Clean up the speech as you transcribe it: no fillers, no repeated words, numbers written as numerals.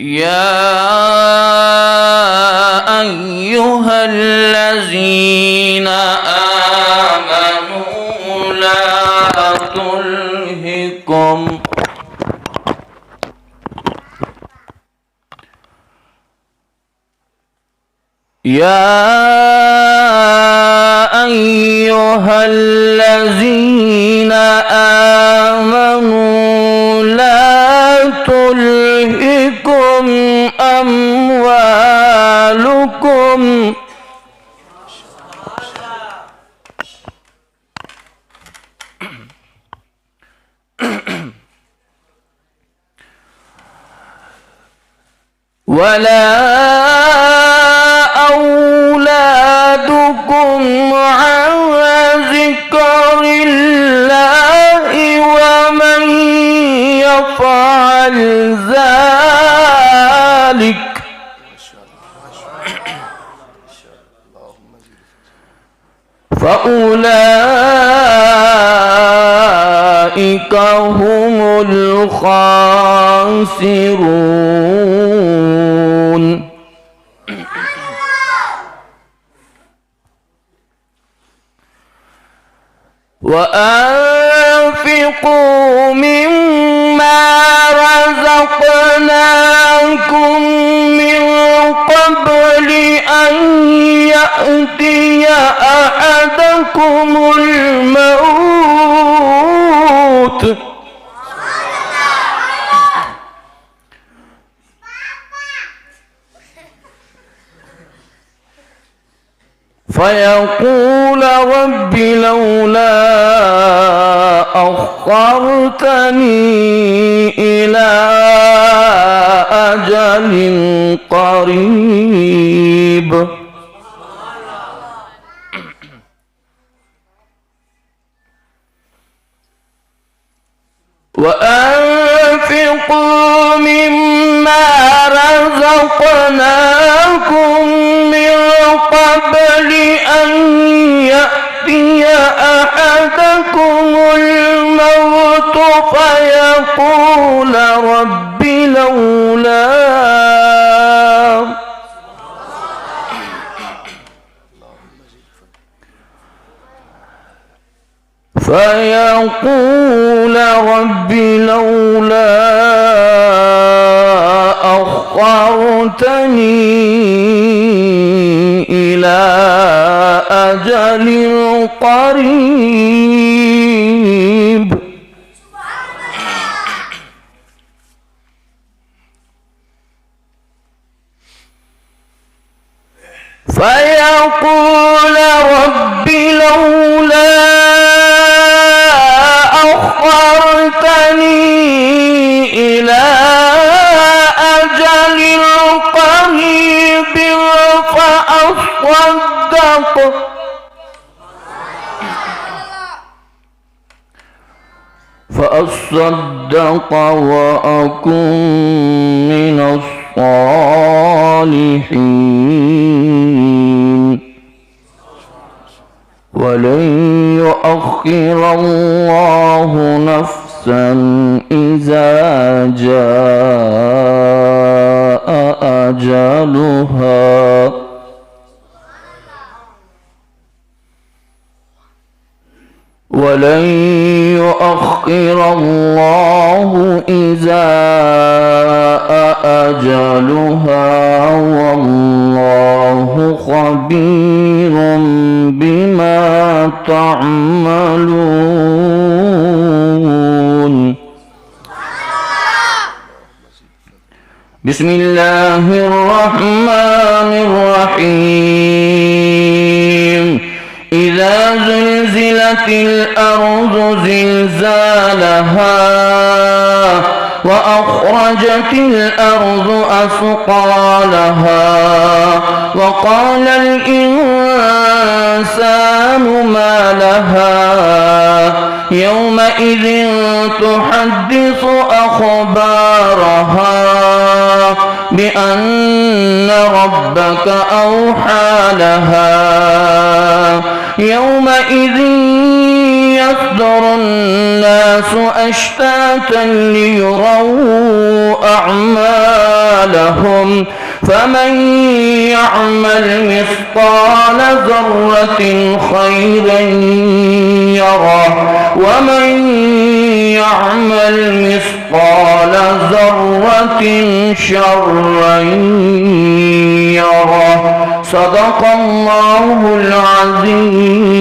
يا أيها الذين آمنوا لا تلهكم أموالكم ولا أولادكم عن ذكر الله ومن يفعل ذلك فأولئك هم الخاسرون. وأنفقوا مما رزقناكم من قبل أن يأتي أحدكم الموت فيقول رب لولا أخرتني إلى أجل قريب وأنفقوا مما رزقناكم من قبل أن يأتي أحدكم الموت فيقول رب لولا أخرتني إلى أجل قريب فيقول رب لولا أخرتني إلى أجل قريب فأصدق وأكن من الصالحين ولن يؤخر الله نفسا إذا جاء أجلها ولن يؤخر الله إذا أجلها والله خبير بما تعملون. بسم الله الرحمن الرحيم. إذا زلزلت الأرض زلزالها وأخرجت الأرض أثقالها وقال الإنسان ما لها يومئذ تحدث أخبارها بأن ربك أوحى لها يومئذ يصدر الناس أشتاتا ليروا أعمالهم أعمالهم فمن يعمل مثقال ذرة خيرا يره ومن يعمل مثقال ذرة شرا يره صدق الله العظيم.